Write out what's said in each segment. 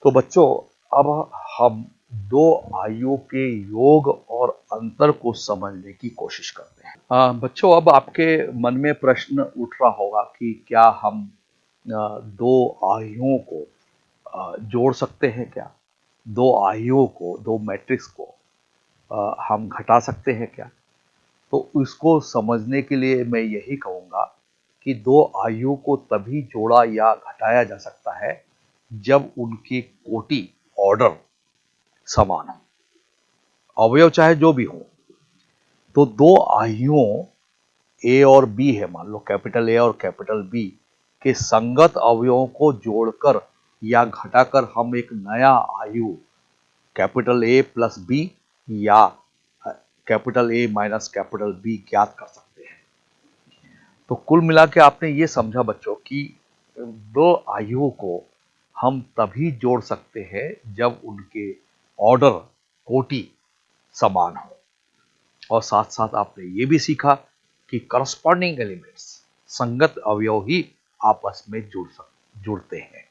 तो बच्चों, अब हम दो आयुओं के योग और अंतर को समझने की कोशिश करते हैं। बच्चों, अब आपके मन में प्रश्न उठ रहा होगा कि क्या हम दो आयुओं को जोड़ सकते हैं क्या? दो आयुओं को, दो मैट्रिक्स को हम घटा सकते हैं क्या? तो इसको समझने के लिए मैं यही कहूँगा कि दो आयुओं को तभी जोड़ा या घटाया जा सकता है जब उनकी कोटि, ऑर्डर समान हो, अवयव चाहे जो भी हो। तो दो आयुओं ए और बी है, मान लो कैपिटल ए और कैपिटल बी के संगत अवयवों को जोड़कर या घटाकर हम एक नया आयु कैपिटल ए प्लस बी या capital A minus capital B ज्ञात कर सकते हैं। तो कुल मिला के आपने ये समझा बच्चों कि दो आयुओं को हम तभी जोड़ सकते हैं जब उनके ऑर्डर, कोटि समान हो। और साथ साथ आपने ये भी सीखा कि करस्पॉन्डिंग एलिमेंट्स, संगत अवयव ही आपस में जुड़ते हैं।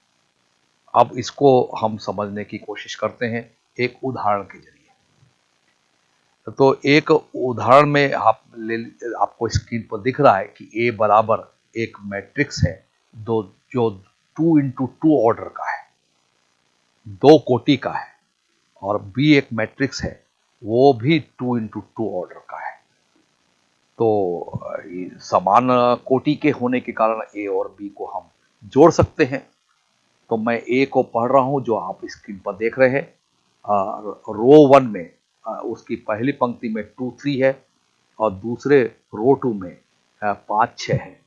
अब इसको हम समझने की कोशिश करते हैं एक उदाहरण के जरिए। तो एक उदाहरण में आपको स्क्रीन पर दिख रहा है कि ए बराबर एक मैट्रिक्स है जो 2x2 ऑर्डर का है, दो कोटि का है, और बी एक मैट्रिक्स है वो भी 2x2 ऑर्डर का है। तो समान कोटि के होने के कारण ए और बी को हम जोड़ सकते हैं। तो मैं ए को पढ़ रहा हूं जो आप स्क्रीन पर देख रहे हैं। रो 1 में उसकी पहली पंक्ति में 2 3 है और दूसरे रो 2 में 5 6 है।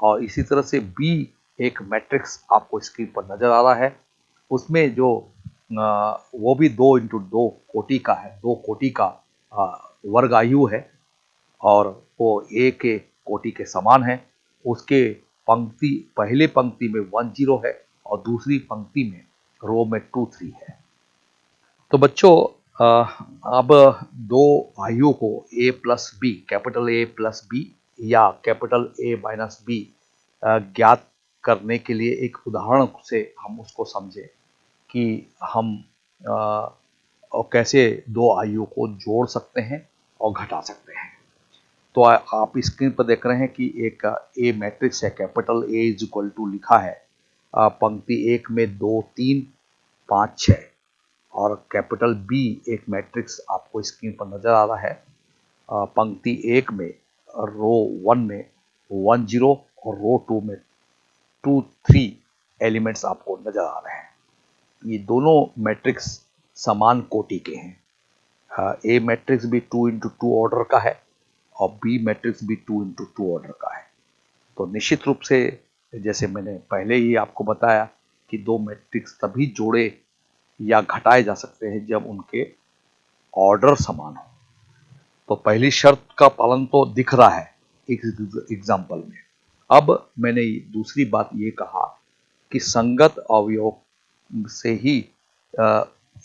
और इसी तरह से बी एक मैट्रिक्स आपको स्क्रीन पर नजर आ रहा है, उसमें जो वो भी 2x2 कोटि का है, दो कोटि का वर्ग आयु है और वो ए के कोटि के समान है। उसके पहले पंक्ति में 1 0 है और दूसरी पंक्ति में रो में 2 3 है। तो बच्चों, अब दो आयुओं को A plus B, capital A plus B या कैपिटल ए माइनस बी ज्ञात करने के लिए एक उदाहरण से हम उसको समझे कि हम और कैसे दो आयुओं को जोड़ सकते हैं और घटा सकते हैं। तो आप स्क्रीन पर देख रहे हैं कि एक ए मैट्रिक्स है, capital A is equal to लिखा है पंक्ति एक में 2 3 5 6, और कैपिटल बी एक मैट्रिक्स आपको स्क्रीन पर नजर आ रहा है पंक्ति एक में रो 1 में 1 0 और रो 2 में 2 3 एलिमेंट्स आपको नजर आ रहे हैं। ये दोनों मैट्रिक्स समान कोटि के हैं। ए मैट्रिक्स भी 2x2 ऑर्डर का है और बी मैट्रिक्स भी 2x2 ऑर्डर का है। तो निश्चित रूप से जैसे मैंने पहले ही आपको बताया कि दो मैट्रिक्स तभी जोड़े या घटाए जा सकते हैं जब उनके ऑर्डर समान हो। तो पहली शर्त का पालन तो दिख रहा है एग्जाम्पल में। अब मैंने दूसरी बात ये कहा कि संगत अवयव से ही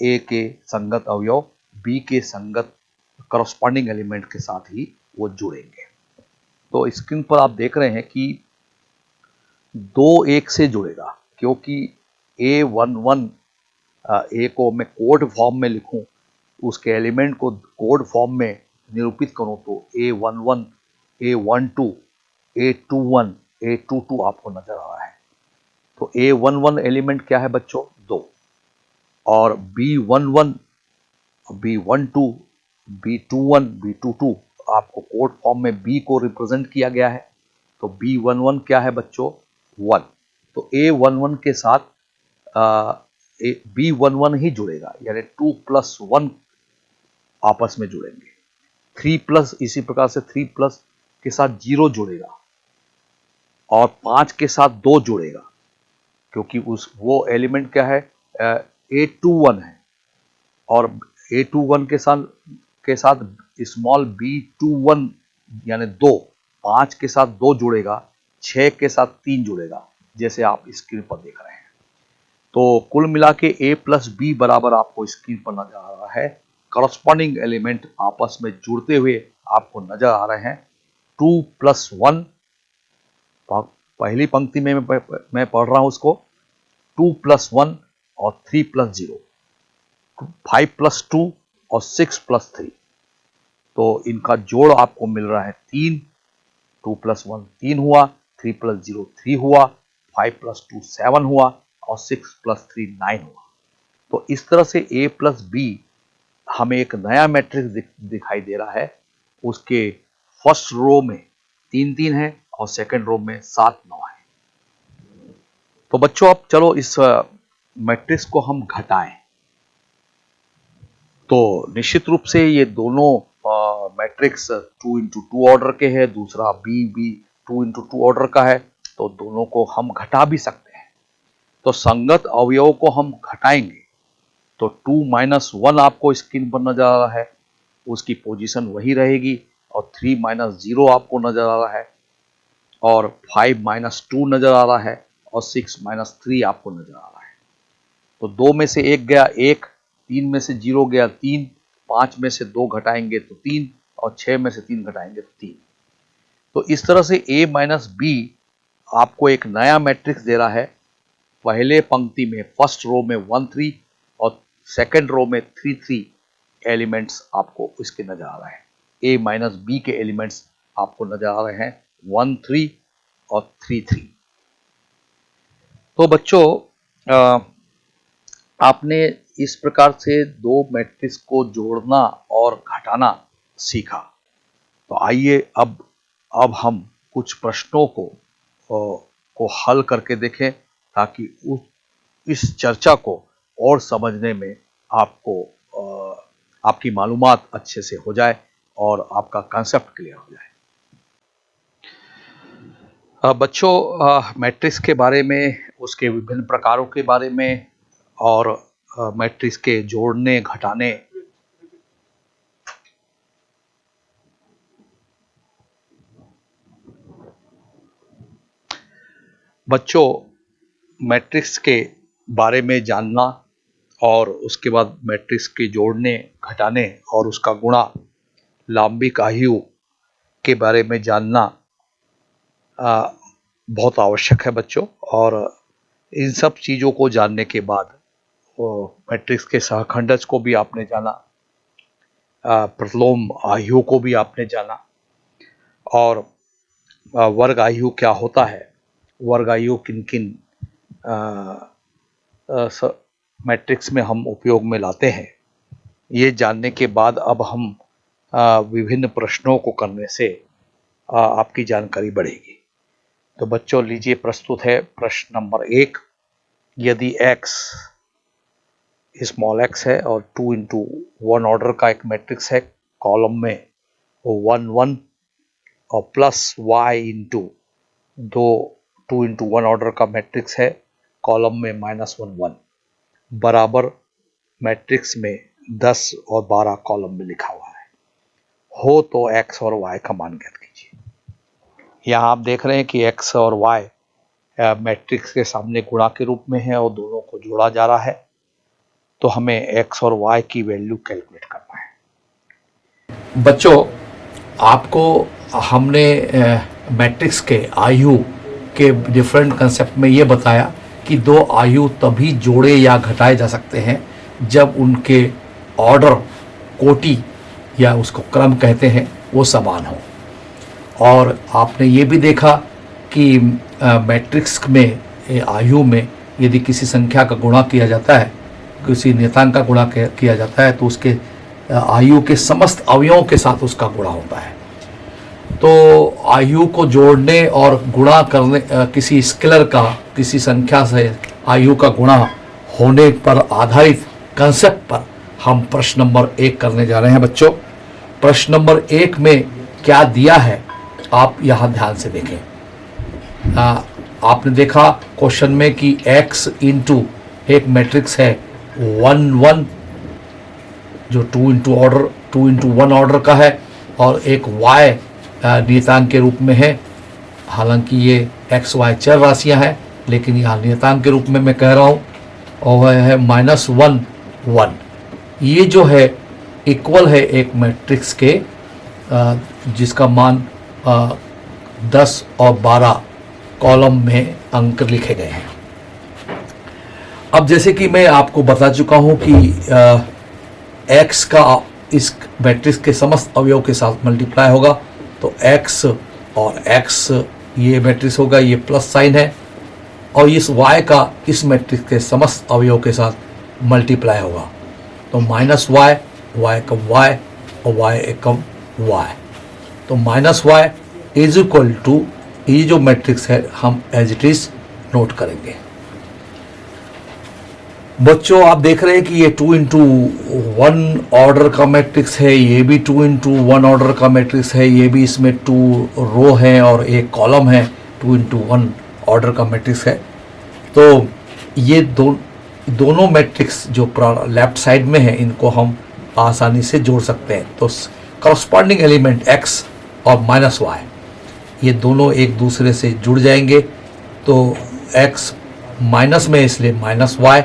ए के संगत अवयव बी के संगत करस्पॉन्डिंग एलिमेंट के साथ ही वो जुड़ेंगे। तो स्क्रीन पर आप देख रहे हैं कि 2 1 से जुड़ेगा, क्योंकि A11 ए को मैं कोड फॉर्म में लिखूं, उसके एलिमेंट को कोड फॉर्म में निरूपित करूं तो A11 A12 A21 A22 आपको नजर आ रहा है। तो A11 एलिमेंट क्या है बच्चों? 2, और B11 B12 B21 B22 आपको कोड फॉर्म में B को रिप्रेजेंट किया गया है। तो B11 क्या है बच्चों? 1। तो A11 के साथ B11 ही जुड़ेगा, यानी 2 + 1 आपस में जुड़ेंगे। 3 प्लस, इसी प्रकार से 3 प्लस के साथ 0 जुड़ेगा और 5 के साथ 2 जुड़ेगा, क्योंकि वो एलिमेंट क्या है? A21 है, और A21 के साथ स्मॉल B21 यानी 2, 5 के साथ 2 जुड़ेगा, 6 के साथ 3 जुड़ेगा, जैसे आप स्क्रीन पर देख रहे हैं। तो कुल मिला के A प्लस बी बराबर आपको स्क्रीन पर नजर आ रहा है, करस्पॉन्डिंग एलिमेंट आपस में जुड़ते हुए आपको नजर आ रहे हैं। 2 + 1, पहली पंक्ति में मैं पढ़ रहा हूं उसको, 2 + 1 और 3 प्लस 0, 5 प्लस 2 और 6 प्लस 3। तो इनका जोड़ आपको मिल रहा है 3, 2 प्लस 1 3 हुआ, 3 प्लस 0 3 हुआ, 5 प्लस 2 7 हुआ और 6 प्लस 3 9 हुआ। तो इस तरह से a प्लस बी हमें एक नया मैट्रिक्स दिखाई दे रहा है। उसके फर्स्ट रो में 3 3 है और सेकंड रो में 7 9 है। तो बच्चों अब चलो इस मैट्रिक्स को हम घटाएं। तो निश्चित रूप से ये दोनों मैट्रिक्स 2 इंटू 2 ऑर्डर के हैं, दूसरा बी 2 इंटू 2 ऑर्डर का है, तो दोनों को हम घटा भी सकते हैं। तो संगत अवयवों को हम घटाएंगे तो 2 माइनस 1 आपको स्क्रीन पर नजर आ रहा है, उसकी पोजीशन वही रहेगी, और 3 माइनस 0 आपको नजर आ रहा है, और 5 माइनस 2 नजर आ रहा है, और 6 माइनस 3 आपको नजर आ रहा है। तो 2 में से 1 गया 1, 3 में से 0 गया 3, 5 में से 2 घटाएंगे तो 3, और 6 में से 3 घटाएंगे तो 3। तो इस तरह से a माइनस बी आपको एक नया मैट्रिक्स दे रहा है। पहले पंक्ति में फर्स्ट रो में 1 3 और सेकंड रो में 3 3 एलिमेंट्स आपको इसके नजर आ रहा है। a माइनस बी के एलिमेंट्स आपको नजर आ रहे हैं 1 3 और 3 3। तो बच्चों आपने इस प्रकार से दो मैट्रिक्स को जोड़ना और घटाना सीखा। तो आइए अब हम कुछ प्रश्नों को हल करके देखें, ताकि इस चर्चा को और समझने में आपकी मालूमात अच्छे से हो जाए और आपका कंसेप्ट क्लियर हो जाए। बच्चों मैट्रिक्स के बारे में, उसके विभिन्न प्रकारों के बारे में और मैट्रिक्स के जोड़ने घटाने बच्चों मैट्रिक्स के बारे में जानना और उसके बाद मैट्रिक्स के जोड़ने घटाने और उसका गुणा लांबिक आयु के बारे में जानना बहुत आवश्यक है बच्चों। और इन सब चीज़ों को जानने के बाद मैट्रिक्स के सहखंडज को भी आपने जाना, प्रतिलोम आयु को भी आपने जाना, और वर्ग आयु क्या होता है, वर्ग आयु किन किन मैट्रिक्स में हम उपयोग में लाते हैं, ये जानने के बाद अब हम विभिन्न प्रश्नों को करने से आपकी जानकारी बढ़ेगी। तो बच्चों लीजिए, प्रस्तुत है प्रश्न नंबर 1। यदि x स्मॉल x है और 2 इंटू 1 ऑर्डर का एक मैट्रिक्स है, कॉलम में 1 1 और plus y into 2 into 1 order का मैट्रिक्स है, कॉलम में -1 1, बराबर मैट्रिक्स में 10 और 12 कॉलम में लिखा हुआ है हो, तो x और y का मान ज्ञात कीजिए। यहाँ आप देख रहे हैं कि x और y मैट्रिक्स के सामने गुणा के रूप में है और दोनों को जोड़ा जा रहा है। तो हमें x और y की वैल्यू कैलकुलेट करना है। बच्चों आपको हमने मैट्रिक्स के आयु के डिफरेंट कंसेप्ट में ये बताया कि दो आयु तभी जोड़े या घटाए जा सकते हैं जब उनके ऑर्डर, कोटि या उसको क्रम कहते हैं, वो समान हो। और आपने ये भी देखा कि मैट्रिक्स में आयु में यदि किसी संख्या का गुणा किया जाता है, किसी नियतांक का गुणा किया जाता है, तो उसके आयु के समस्त अवयवों के साथ उसका गुणा होता है। तो आयु को जोड़ने और गुणा करने, किसी स्केलर का किसी संख्या से आयु का गुणा होने पर आधारित कंसेप्ट पर हम प्रश्न नंबर 1 करने जा रहे हैं। बच्चों प्रश्न नंबर 1 में क्या दिया है आप यहाँ ध्यान से देखें। आपने देखा क्वेश्चन में कि x इंटू एक मैट्रिक्स है 1 1 जो 2 इंटू 1 ऑर्डर का है, और एक y नियतांक के रूप में है। हालांकि ये x y चर राशियां हैं, लेकिन यहाँ नियतांक के रूप में मैं कह रहा हूँ, और वह है -1 1। ये जो है इक्वल है एक मैट्रिक्स के जिसका मान 10 और 12 कॉलम में अंक लिखे गए हैं। अब जैसे कि मैं आपको बता चुका हूं कि x का इस मैट्रिक्स के समस्त अवयव के साथ मल्टीप्लाई होगा, तो x और x ये मैट्रिक्स होगा, ये प्लस साइन है, और इस y का इस मैट्रिक्स के समस्त अवयव के साथ मल्टीप्लाई होगा, तो माइनस y, y एकम y और y एकम y, तो minus y is equal to ये जो मैट्रिक्स है हम एज इट इज नोट करेंगे। बच्चों आप देख रहे हैं कि ये 2 इंटू 1 ऑर्डर का मैट्रिक्स है, ये भी 2 इंटू 1 ऑर्डर का मैट्रिक्स है, ये भी इसमें 2 रो हैं और एक कॉलम है, 2 इंटू 1 ऑर्डर का मैट्रिक्स है। तो ये दोनों मैट्रिक्स जो लेफ्ट साइड में है इनको हम आसानी से जोड़ सकते हैं। तो करस्पॉन्डिंग एलिमेंट x और माइनस y ये दोनों एक दूसरे से जुड़ जाएंगे, तो x माइनस में इसलिए माइनस y,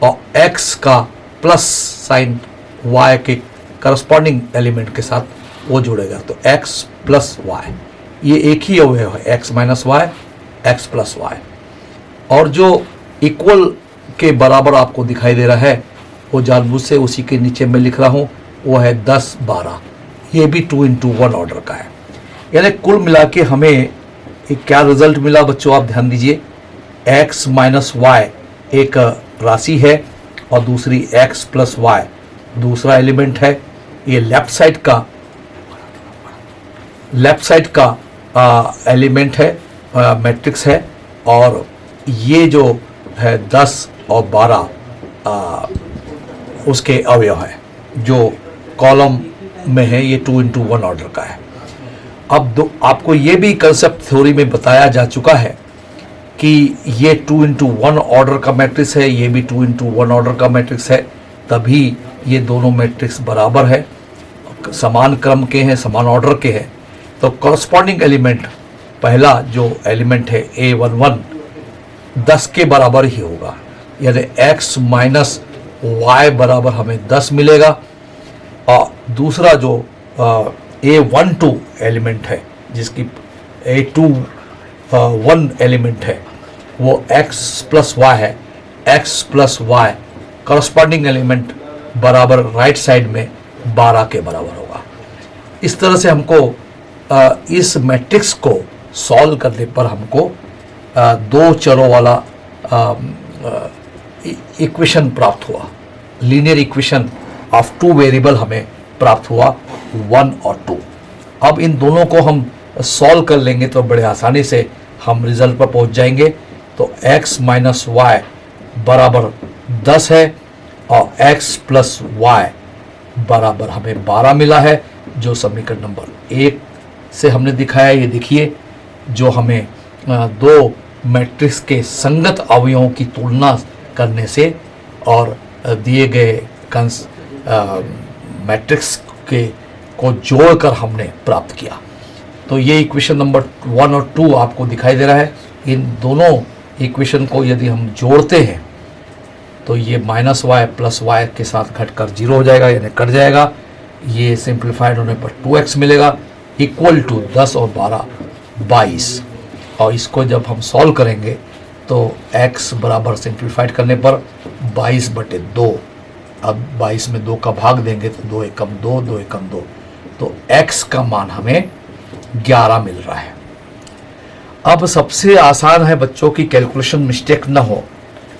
और x का प्लस साइन y के करस्पॉन्डिंग एलिमेंट के साथ वो जुड़ेगा, तो x प्लस y ये एक ही अवयव है, x minus y, x plus y। और जो इक्वल के बराबर आपको दिखाई दे रहा है वो जानबूझ से उसी के नीचे मैं लिख रहा हूँ, वो है 10, 12, ये भी 2 इंटू 1 ऑर्डर का है। यानी कुल मिला के हमें एक क्या रिजल्ट मिला बच्चों, आप ध्यान दीजिए, x माइनस वाई एक राशि है और दूसरी x प्लस वाई दूसरा एलिमेंट है। ये लेफ्ट साइड का एलिमेंट है, मैट्रिक्स है, और ये जो है 10 और 12 उसके अवयव है, जो कॉलम में है, ये 2 इंटू 1 ऑर्डर का है। अब आपको ये भी कंसेप्ट थ्योरी में बताया जा चुका है कि ये 2 इंटू 1 ऑर्डर का मैट्रिक्स है, ये भी 2 इंटू 1 ऑर्डर का मैट्रिक्स है, तभी ये दोनों मैट्रिक्स बराबर है, समान क्रम के हैं, समान ऑर्डर के हैं। तो कॉरस्पॉन्डिंग एलिमेंट पहला जो एलिमेंट है A11 10 के बराबर ही होगा, यानी x माइनस वाई बराबर हमें 10 मिलेगा। और दूसरा जो A12 एलिमेंट है, जिसकी A21 एलिमेंट है, वो x प्लस वाई है, x plus y corresponding element बराबर राइट साइड में 12 के बराबर होगा। इस तरह से हमको इस मैट्रिक्स को सॉल्व करने पर हमको दो चरों वाला इक्वेशन प्राप्त हुआ, लीनियर इक्वेशन ऑफ 2 वेरिएबल हमें प्राप्त हुआ 1 और 2। अब इन दोनों को हम सॉल्व कर लेंगे तो बड़े आसानी से हम रिजल्ट पर पहुंच जाएंगे। तो x माइनस वाई बराबर 10 है और x प्लस वाई बराबर हमें 12 मिला है, जो समीकरण नंबर 1 से हमने दिखाया। ये देखिए, जो हमें दो मैट्रिक्स के संगत अवयवों की तुलना करने से और दिए गए मैट्रिक्स को जोड़कर हमने प्राप्त किया। तो ये इक्वेशन नंबर 1 और 2 आपको दिखाई दे रहा है। इन दोनों इक्वेशन को यदि हम जोड़ते हैं तो ये माइनस वाई प्लस वाई के साथ घटकर 0 हो जाएगा, यानी कट जाएगा। ये सिंप्लीफाइड होने पर 2x मिलेगा, इक्वल टू 10 और 12 22। और इसको जब हम सॉल्व करेंगे तो x बराबर सिंप्लीफाइड करने पर 22/2, अब 22 में 2 का भाग देंगे तो 2 एकम 2, 2 एकम 2, तो x का मान हमें 11 मिल रहा है। अब सबसे आसान है बच्चों की कैलकुलेशन मिस्टेक ना हो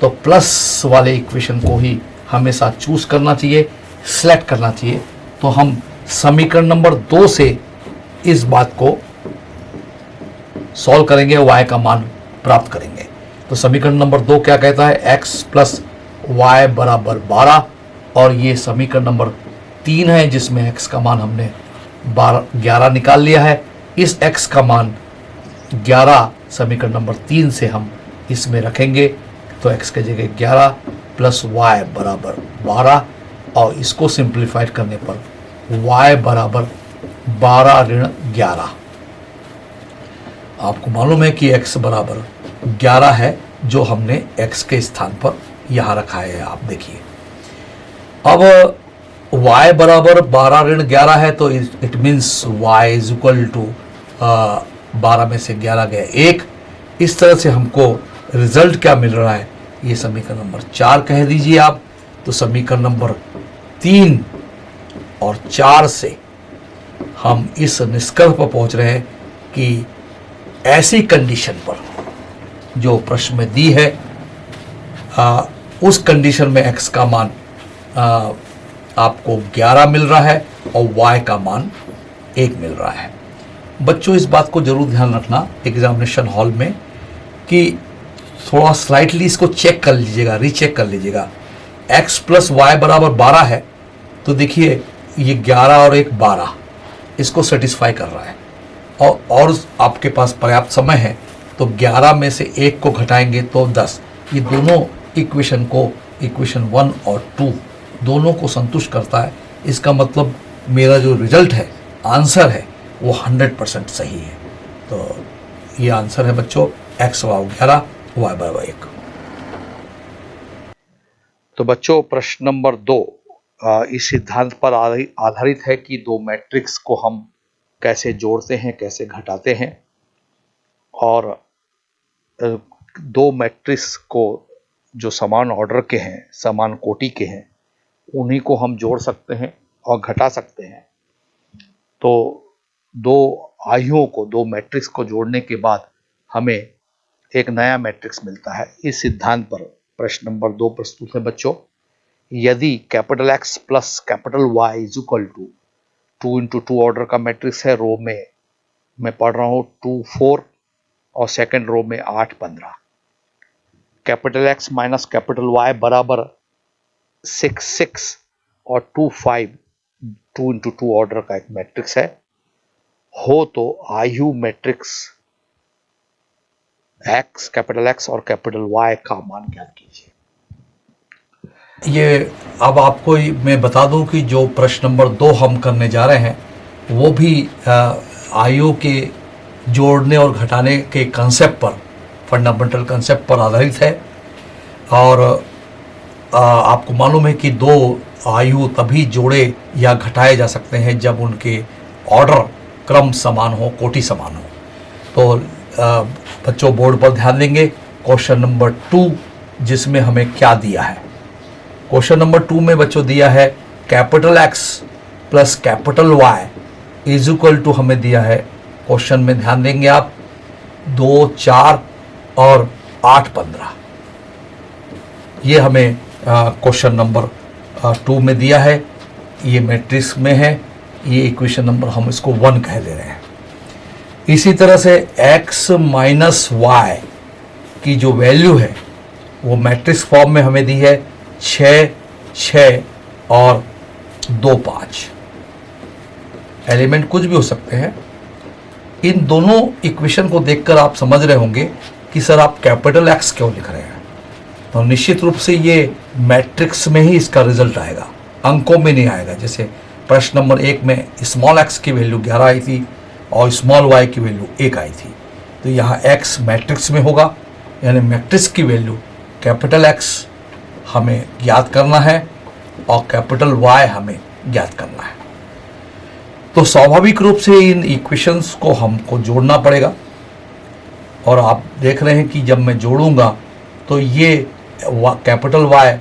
तो प्लस वाले इक्वेशन को ही हमेशा चूज करना चाहिए, सिलेक्ट करना चाहिए। तो हम समीकरण नंबर 2 से इस बात को सॉल्व करेंगे, y का मान प्राप्त करेंगे। तो समीकरण नंबर 2 क्या कहता है, x प्लस वाई बराबर 12, और ये समीकरण नंबर 3 है जिसमें x का मान हमने 11 निकाल लिया है। इस x का मान 11 समीकरण नंबर 3 से हम इसमें रखेंगे, तो x के जगह 11 प्लस वाई बराबर 12, और इसको सिंप्लीफाइड करने पर y बराबर 12 ऋण 11। आपको मालूम है कि x बराबर 11 है, जो हमने x के स्थान पर यहाँ रखा है। आप देखिए, अब y बराबर 12 ऋण 11 है, तो it means y is equal to 12 में से 11 गया 1। इस तरह से हमको रिजल्ट क्या मिल रहा है, ये समीकरण नंबर 4 कह दीजिए आप। तो समीकरण नंबर 3 और 4 से हम इस निष्कर्ष पर पहुंच रहे हैं कि ऐसी कंडीशन पर जो प्रश्न में दी है, उस कंडीशन में x का मान आपको 11 मिल रहा है और y का मान 1 मिल रहा है। बच्चों इस बात को जरूर ध्यान रखना एग्जामिनेशन हॉल में कि थोड़ा स्लाइटली इसको चेक कर लीजिएगा, रीचेक कर लीजिएगा। x प्लस वाई बराबर 12 है, तो देखिए ये 11 और 1 12 इसको सेटिस्फाई कर रहा है और आपके पास पर्याप्त समय है, तो 11 में से 1 को घटाएंगे तो 10। ये दोनों इक्वेशन को, इक्वेशन 1 और 2 दोनों को संतुष्ट करता है। इसका मतलब मेरा जो रिजल्ट है, आंसर है, वो 100% सही है। तो ये आंसर है बच्चों x बराबर 11, y बराबर 1। तो बच्चों प्रश्न नंबर 2 इस सिद्धांत पर आधारित है कि दो मैट्रिक्स को हम कैसे जोड़ते हैं, कैसे घटाते हैं, और दो मैट्रिक्स को जो समान ऑर्डर के हैं, समान कोटि के हैं, उन्हीं को हम जोड़ सकते हैं और घटा सकते हैं। तो दो आयुओं को, दो मैट्रिक्स को जोड़ने के बाद हमें एक नया मैट्रिक्स मिलता है। इस सिद्धांत पर प्रश्न नंबर 2 प्रस्तुत है बच्चों। यदि capital X plus capital Y is equal to 2 into 2 order का मैट्रिक्स है, रो में मैं पढ़ रहा हूँ 2 4 और सेकेंड रो में 8 15। Capital X minus capital Y बराबर 6 6 और 2 5 2 इंटू 2 ऑर्डर का एक मैट्रिक्स है हो, तो आयु मैट्रिक्स X, कैपिटल X और कैपिटल Y का मान ज्ञात कीजिए। ये अब आपको मैं बता दूं कि जो प्रश्न नंबर 2 हम करने जा रहे हैं वो भी आयु के जोड़ने और घटाने के कंसेप्ट पर, फंडामेंटल कंसेप्ट पर आधारित है। और आपको मालूम है कि दो आयु तभी जोड़े या घटाए जा सकते हैं जब उनके ऑर्डर क्रम समान हो, कोटि समान हो। तो बच्चों बोर्ड पर ध्यान देंगे। क्वेश्चन नंबर 2 जिसमें हमें क्या दिया है, क्वेश्चन नंबर 2 में बच्चों दिया है capital X plus capital Y is equal to, हमें दिया है क्वेश्चन में ध्यान देंगे आप 2 4 और 8 15। ये हमें क्वेश्चन नंबर 2 में दिया है, ये मैट्रिक्स में है, ये इक्वेशन नंबर हम इसको 1 कह दे रहे हैं। इसी तरह से x माइनस वाई की जो वैल्यू है वो मैट्रिक्स फॉर्म में हमें दी है 6 6 और 2 5। एलिमेंट कुछ भी हो सकते हैं। इन दोनों इक्वेशन को देखकर आप समझ रहे होंगे कि सर आप कैपिटल X क्यों लिख रहे हैं। तो निश्चित रूप से ये मैट्रिक्स में ही इसका रिजल्ट आएगा, अंकों में नहीं आएगा। जैसे प्रश्न नंबर 1 में स्मॉल x की वैल्यू 11 आई थी और स्मॉल y की वैल्यू 1 आई थी, तो यहाँ x मैट्रिक्स में होगा, यानी मैट्रिक्स की वैल्यू कैपिटल X हमें ज्ञात करना है और कैपिटल Y हमें ज्ञात करना है। तो स्वाभाविक रूप से इन इक्वेशंस को हमको जोड़ना पड़ेगा। और आप देख रहे हैं कि जब मैं जोड़ूंगा तो ये कैपिटल Y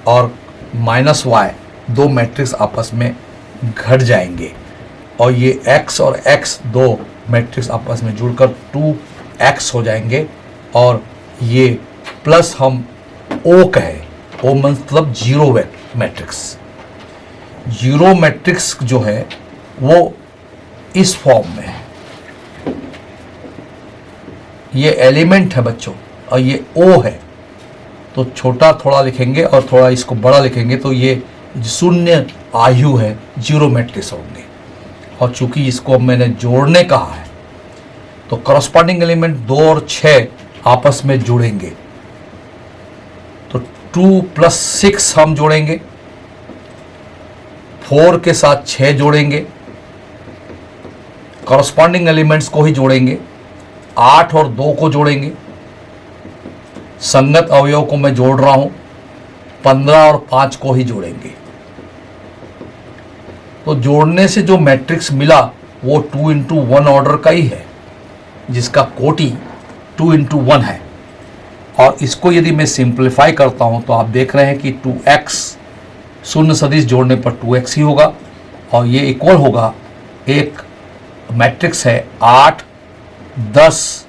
और माइनस Y दो मैट्रिक्स आपस में घट जाएंगे और ये x और x दो मैट्रिक्स आपस में जुड़कर 2x हो जाएंगे। और ये प्लस हम O कहें, O मतलब जीरो मैट्रिक्स। जीरो मैट्रिक्स जो है वो इस फॉर्म में है, ये एलिमेंट है बच्चों और ये O है। तो छोटा थोड़ा लिखेंगे और थोड़ा इसको बड़ा लिखेंगे तो ये शून्य आयु है, जीरो मैट्रिक्स होंगे। और चूंकि इसको अब मैंने जोड़ने कहा है तो करस्पॉन्डिंग एलिमेंट 2 और 6 आपस में जुड़ेंगे। तो 2 प्लस 6 हम जोड़ेंगे, 4 के साथ 6 जोड़ेंगे, करस्पॉन्डिंग एलिमेंट्स को ही जोड़ेंगे, 8 और 2 को जोड़ेंगे, संगत अवयव को मैं जोड़ रहा हूं, 15 और 5 को ही जोड़ेंगे। तो जोड़ने से जो मैट्रिक्स मिला वो 2 इंटू 1 ऑर्डर का ही है, जिसका कोटि 2 इंटू 1 है। और इसको यदि मैं सिंप्लीफाई करता हूँ तो आप देख रहे हैं कि 2x शून्य सदिश जोड़ने पर 2x ही होगा, और ये इक्वल होगा, एक मैट्रिक्स है 8 10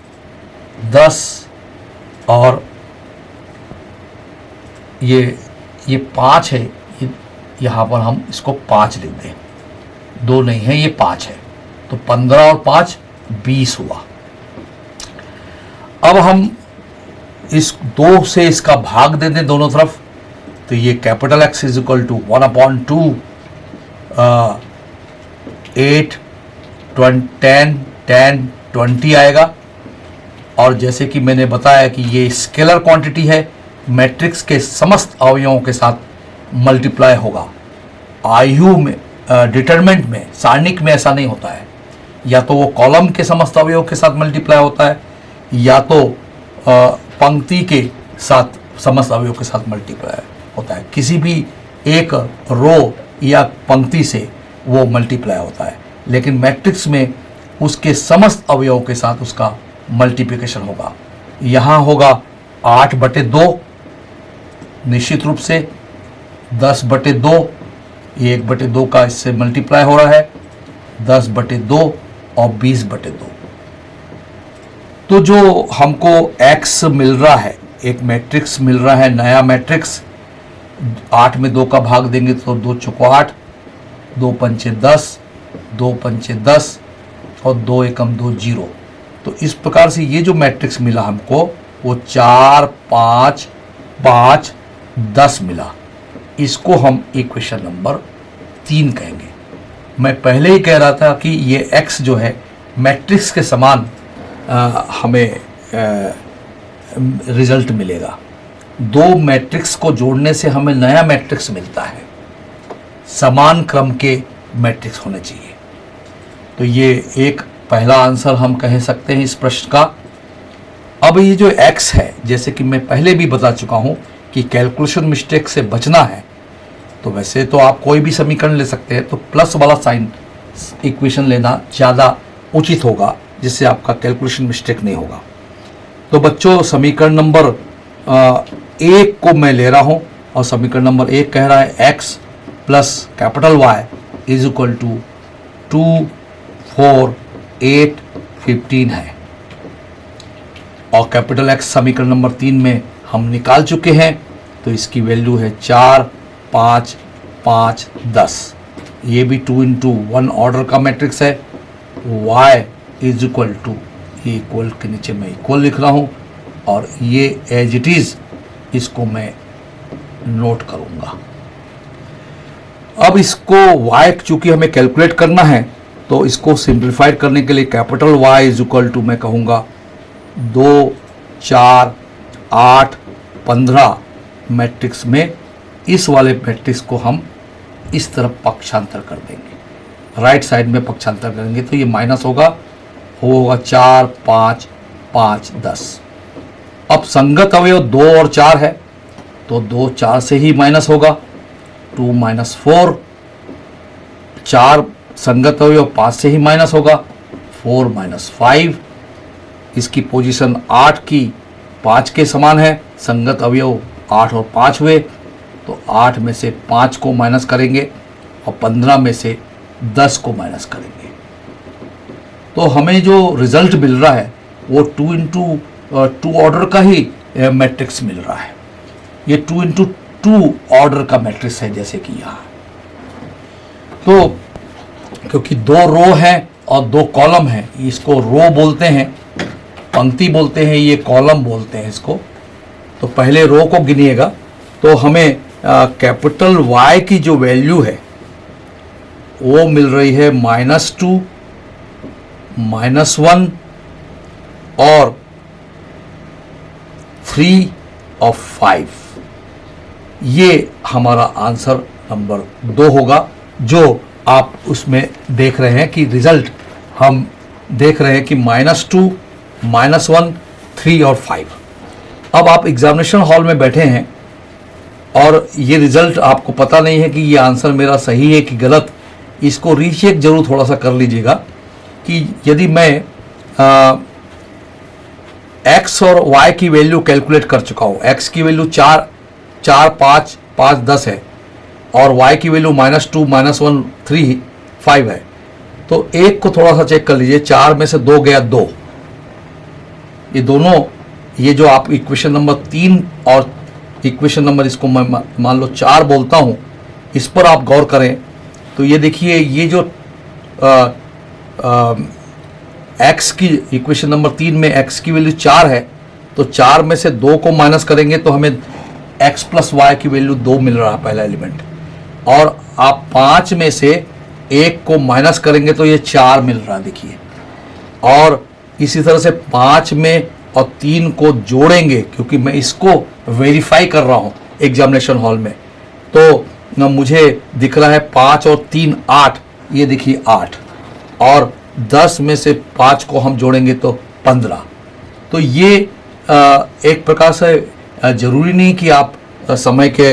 10 और ये 5 है, यहाँ पर हम इसको 5 लिख दें, 2 नहीं है, ये 5 है, तो 15 और 5 20 हुआ। अब हम इस 2 से इसका भाग दे दें दोनों तरफ, तो ये capital X is equal to 1/2 8 10 10 20 आएगा। और जैसे कि मैंने बताया कि ये स्केलर क्वांटिटी है, मैट्रिक्स के समस्त अवयवों के साथ मल्टीप्लाई होगा। आयु में डिटरमिनेंट में, सारणिक में ऐसा नहीं होता है, या तो वो कॉलम के समस्त अवयवों के साथ मल्टीप्लाई होता है, या तो पंक्ति के साथ समस्त अवयवों के साथ मल्टीप्लाई होता है। किसी भी एक रो या पंक्ति से वो मल्टीप्लाई होता है, लेकिन मैट्रिक्स में उसके समस्त अवयवों के साथ उसका मल्टीप्लिकेशन होगा। यहाँ होगा 8/2 निश्चित रूप से, 10/2, ये 1/2 का इससे मल्टीप्लाई हो रहा है, 10/2 और 20/2। तो जो हमको x मिल रहा है, एक मैट्रिक्स मिल रहा है, नया मैट्रिक्स, 8 में 2 का भाग देंगे तो 2 चौको 8, 2 पंचे 10, 2 पंचे 10 और 2 एकम 2 0। तो इस प्रकार से ये जो मैट्रिक्स मिला हमको वो 4 5 5 10 मिला। इसको हम इक्वेशन नंबर 3 कहेंगे। मैं पहले ही कह रहा था कि ये x जो है मैट्रिक्स के समान हमें रिजल्ट मिलेगा। 2 मैट्रिक्स को जोड़ने से हमें नया मैट्रिक्स मिलता है, समान क्रम के मैट्रिक्स होने चाहिए। तो ये एक पहला आंसर हम कह सकते हैं इस प्रश्न का। अब ये जो x है, जैसे कि मैं पहले भी बता चुका हूँ कि कैलकुलेशन मिस्टेक से बचना है, तो वैसे तो आप कोई भी समीकरण ले सकते हैं, तो प्लस वाला साइन इक्वेशन लेना ज़्यादा उचित होगा, जिससे आपका कैलकुलेशन मिस्टेक नहीं होगा। तो बच्चों, समीकरण नंबर 1 को मैं ले रहा हूँ, और समीकरण नंबर 1 कह रहा है x plus capital Y is equal to 2 4 8 15 है, और कैपिटल X समीकरण नंबर 3 में हम निकाल चुके हैं, तो इसकी वैल्यू है 4 5 5 10। ये भी 2 into 1 ऑर्डर का मैट्रिक्स है। y इज इक्वल टू, ये इक्वल के नीचे मैं इक्वल लिख रहा हूँ, और ये एज इट इज़ इसको मैं नोट करूँगा। अब इसको y चूँकि हमें कैलकुलेट करना है, तो इसको सिंप्लीफाइड करने के लिए capital Y is equal to मैं कहूँगा 2 4 8 15 मैट्रिक्स में इस वाले मैट्रिक्स को हम इस तरफ पक्षांतर कर देंगे, राइट साइड में पक्षांतर करेंगे, तो ये माइनस होगा, वो होगा 4 5 5 10। अब संगत अवयव 2 और 4 है, तो 2 4 से ही माइनस होगा, 2 - 4, 4 संगत अवयव 5 से ही माइनस होगा, 4 - 5। इसकी पोजीशन 8 की 5 के समान है, संगत अवयव 8 और 5 हुए, तो 8 में से 5 को माइनस करेंगे और 15 में से 10 को माइनस करेंगे, तो हमें जो रिजल्ट मिल रहा है वो 2 into 2 ऑर्डर का ही मैट्रिक्स मिल रहा है। ये 2 into 2 ऑर्डर का मैट्रिक्स है, जैसे कि यहाँ। तो क्योंकि 2 रो है और 2 कॉलम है, इसको रो बोलते हैं, पंक्ति बोलते हैं, ये कॉलम बोलते हैं इसको। तो पहले रो को गिनिएगा, तो हमें कैपिटल Y की जो वैल्यू है वो मिल रही है -2 -1 और 3 और 5। ये हमारा आंसर नंबर 2 होगा, जो आप उसमें देख रहे हैं कि रिजल्ट हम देख रहे हैं कि -2 -1 3 और 5। अब आप एग्जामिनेशन हॉल में बैठे हैं और ये रिजल्ट आपको पता नहीं है कि ये आंसर मेरा सही है कि गलत। इसको रीचेक जरूर थोड़ा सा कर लीजिएगा कि यदि मैं x और y की वैल्यू कैलकुलेट कर चुका हूँ। x की वैल्यू 4, 4, 5, 5, 10 है और y की वैल्यू -2, -1, 3, 5 है। तो एक को थोड़ा सा चेक कर लीजिए, 4 में से 2 गया 2। ये दोनों, ये जो आप इक्वेशन नंबर 3 और इक्वेशन नंबर इसको मैं मान लो 4 बोलता हूँ, इस पर आप गौर करें तो ये देखिए, ये जो x की इक्वेशन नंबर 3 में x की वैल्यू 4 है, तो 4 में से 2 को माइनस करेंगे तो हमें x प्लस वाई की वैल्यू 2 मिल रहा है पहला एलिमेंट, और आप 5 में से 1 को माइनस करेंगे तो ये 4 मिल रहा है, देखिए। और इसी तरह से 5 में और 3 को जोड़ेंगे, क्योंकि मैं इसको वेरीफाई कर रहा हूँ एग्जामिनेशन हॉल में, तो मुझे दिख रहा है 5 और 3 8, ये देखिए 8, और 10 में से 5 को हम जोड़ेंगे तो 15। तो ये एक प्रकार से जरूरी नहीं कि आप समय के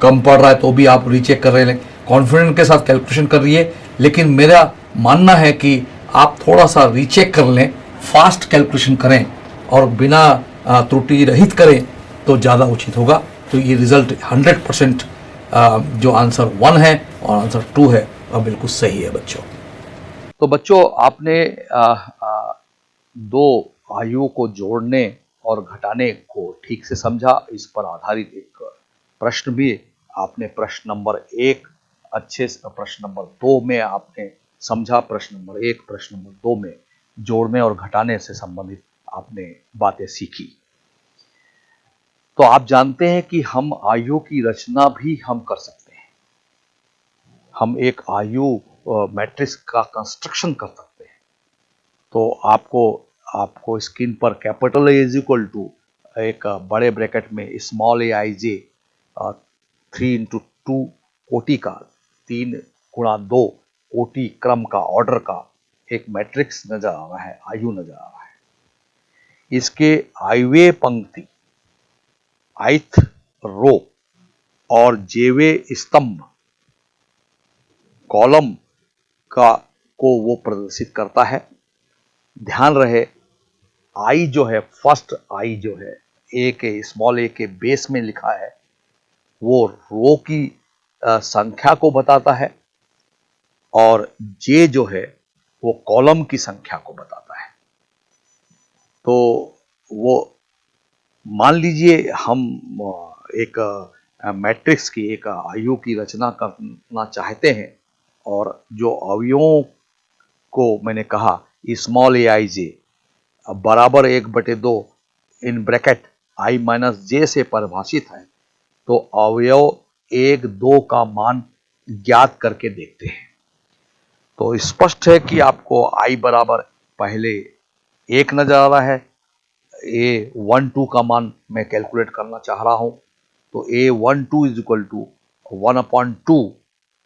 कम पड़ रहा है तो भी आप रीचेक कर रहे हैं, कॉन्फिडेंस के साथ कैलकुलेशन कर रही है, लेकिन मेरा मानना है कि आप थोड़ा सा रीचेक कर लें, फास्ट कैलकुलेशन करें और बिना त्रुटि रहित करें तो ज़्यादा उचित होगा। तो ये रिजल्ट 100% जो आंसर 1 है और आंसर 2 है वह बिल्कुल सही है बच्चों। तो बच्चों, आपने दो आयुओं को जोड़ने और घटाने को ठीक से समझा। इस पर आधारित एक प्रश्न भी आपने प्रश्न नंबर 1 अच्छे से, प्रश्न नंबर 2 में आपने समझा, प्रश्न नंबर 1 प्रश्न नंबर 2 में जोड़ने और घटाने से संबंधित आपने बातें सीखी। तो आप जानते हैं कि हम आयु की रचना भी हम कर सकते हैं। हम एक आयु मैट्रिक्स का कंस्ट्रक्शन कर सकते हैं। तो आपको स्क्रीन पर capital A is equal to एक बड़े ब्रैकेट में स्मॉल ए आई जे 3 × 2 कोटि का 3 × 2 कोटि क्रम का ऑर्डर का एक मैट्रिक्स नजर आ रहा है, आयु नजर आ रहा है। इसके आयवे पंक्ति, आइथ रो और जेवे स्तंभ कॉलम को वो प्रदर्शित करता है। ध्यान रहे, आई जो है, फर्स्ट आई जो है ए के, स्मॉल ए के बेस में लिखा है, वो रो की संख्या को बताता है, और जे जो है वो कॉलम की संख्या को बताता है। तो वो मान लीजिए हम एक मैट्रिक्स की, एक आयु की रचना करना चाहते हैं, और जो अवयवों को मैंने कहा स्मॉल ए आई जे बराबर 1/2 इन ब्रैकेट आई माइनस जे से परिभाषित है, तो अवयव 1, 2 का मान ज्ञात करके देखते हैं। तो स्पष्ट है कि आपको आई बराबर पहले 1 नजर आ रहा है, A12 का मान मैं कैलकुलेट करना चाह रहा हूं, तो A12 is equal to 1/2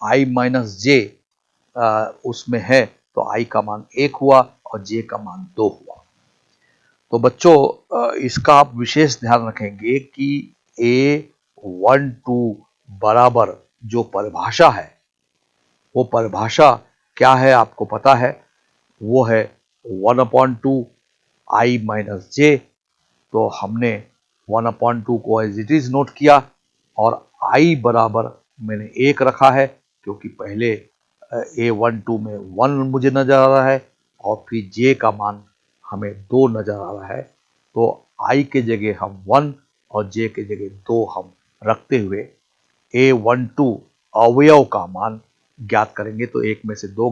I minus J उसमें है, तो आई का मान 1 हुआ और जे का मान 2 हुआ। तो बच्चों, इसका आप विशेष ध्यान रखेंगे कि A12 बराबर जो परिभाषा है, वो परिभाषा क्या है आपको पता है, वो है 1/2 आई माइनस जे। तो हमने 1/2 को एज इट इज नोट किया, और आई बराबर मैंने 1 रखा है, क्योंकि पहले A12 में 1 मुझे नजर आ रहा है और फिर जे का मान हमें 2 नजर आ रहा है। तो आई के जगह हम 1 और जे के जगह 2 हम रखते हुए A12 अवयव का मान ज्ञात करेंगे। तो 1 में से 2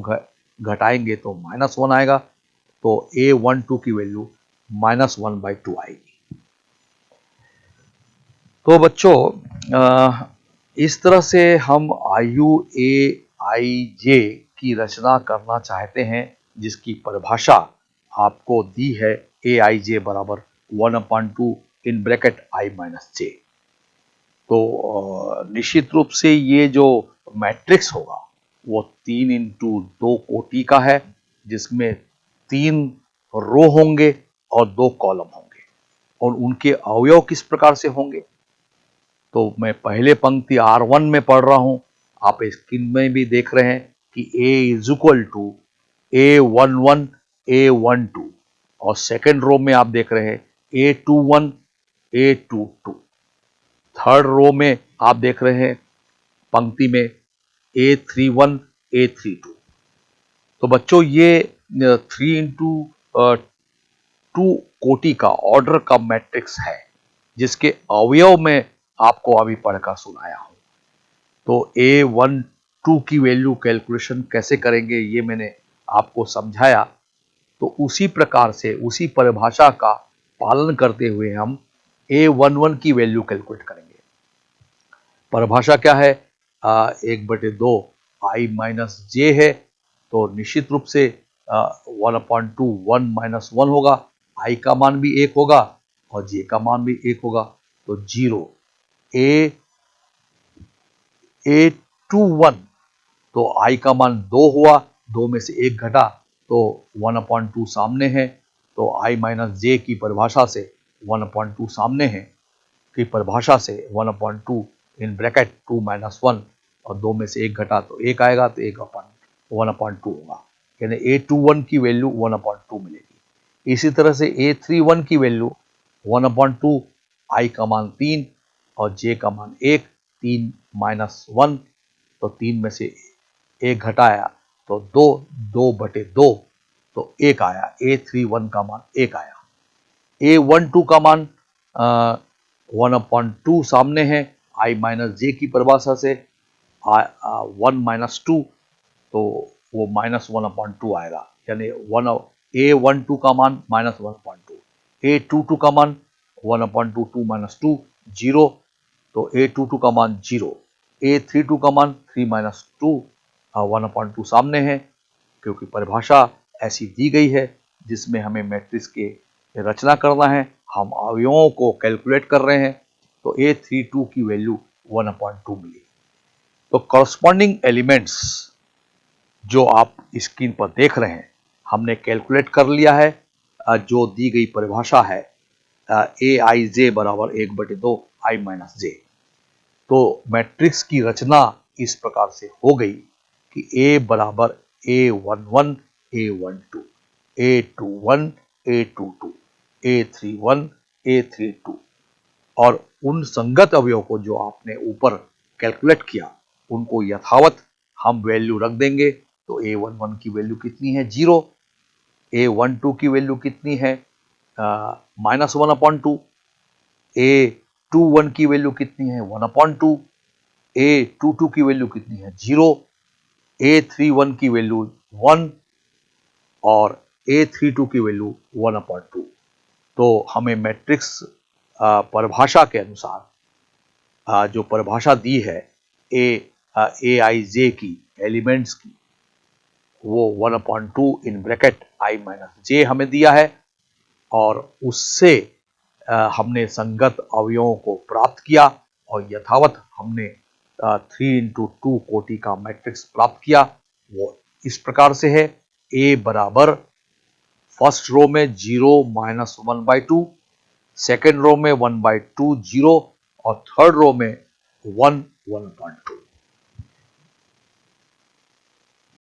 घटाएंगे तो -1 आएगा, तो A12 की वैल्यू -1/2 आएगी। तो बच्चों, इस तरह से हम आयु AIJ की रचना करना चाहते हैं, जिसकी परिभाषा आपको दी है AIJ बराबर 1/2 इन ब्रैकेट आई माइनस जे। तो निश्चित रूप से ये जो मैट्रिक्स होगा वो 3 × 2 कोटि का है, जिसमें 3 रो होंगे और 2 कॉलम होंगे, और उनके अवयव किस प्रकार से होंगे। तो मैं पहले पंक्ति R1 में पढ़ रहा हूं, आप स्क्रीन में भी देख रहे हैं कि A is equal to A11 A12, और सेकेंड रो में आप देख रहे हैं A21 A22। थर्ड रो में आप देख रहे हैं पंक्ति में A31 A32। तो बच्चों ये 3 into 2 कोटि का ऑर्डर का मैट्रिक्स है जिसके अवयव में आपको अभी पढ़कर सुनाया हूं। तो A12 की वैल्यू कैलकुलेशन कैसे करेंगे ये मैंने आपको समझाया। तो उसी प्रकार से उसी परिभाषा का पालन करते हुए हम A11 की वैल्यू कैलकुलेट करेंगे। परिभाषा क्या है? 1/2 I माइनस जे है, तो निश्चित रूप से 1/2 1 माइनस 1 होगा। I का मान भी 1 होगा और J का मान भी 1 होगा, तो 0। A21 तो I का मान 2 हुआ, 2 में से 1 घटा तो 1/2 सामने है, तो I माइनस जे की परिभाषा से 1/2 सामने है की परिभाषा से 1/2 इन ब्रैकेट 2 माइनस 1 और 2 में से 1 घटा तो 1 आएगा, तो 1/2 होगा, यानी A21 की वैल्यू 1/2 मिलेगी। इसी तरह से A31 की वैल्यू 1/2, I का मान 3 और J का मान 1, 3 माइनस 1 तो 3 में से 1 घटाया तो 2, 2/2 तो 1 आया। A31 का मान 1 आया। A12 का मान 1/2 सामने है, I माइनस जे की परिभाषा से 1 माइनस 2 तो वो माइनस 1/2 आएगा, यानी A12 का मान माइनस 1/2, A22 का मान 1/2 2 माइनस 2 0, तो A22 का मान 0, A32 का मान 3 माइनस 2 1/2 सामने है, क्योंकि परिभाषा ऐसी दी गई है जिसमें हमें मैट्रिक्स के रचना करना है, हम अवयवों को कैलकुलेट कर रहे हैं, तो A32 की वैल्यू 1/2 मिली। तो कॉरस्पॉन्डिंग एलिमेंट्स जो आप स्क्रीन पर देख रहे हैं हमने कैलकुलेट कर लिया है। जो दी गई परिभाषा है AIJ बराबर 1/2 I माइनस जे। तो मैट्रिक्स की रचना इस प्रकार से हो गई कि A बराबर A11 A12, A21 A22, A31 A32 और उन संगत अवयव को जो आपने ऊपर कैलकुलेट किया उनको यथावत हम वैल्यू रख देंगे। तो A11 की वैल्यू कितनी है? 0। A12 की वैल्यू कितनी है? माइनस 1/2। A21 की वैल्यू कितनी है? 1/2। A22 की वैल्यू कितनी है? 0। A31 की वैल्यू 1 और A32 की वैल्यू 1/2। तो हमें मैट्रिक्स परिभाषा के अनुसार जो परिभाषा दी है AIJ की एलिमेंट्स की, वो 1/2 इन ब्रैकेट I माइनस जे हमें दिया है और उससे हमने संगत अवयवों को प्राप्त किया और यथावत हमने 3 into 2 कोटि का मैट्रिक्स प्राप्त किया। वो इस प्रकार से है, A बराबर फर्स्ट रो में 0 माइनस 1/2, सेकेंड रो में 1/2 0 और थर्ड रो में 1 1/2।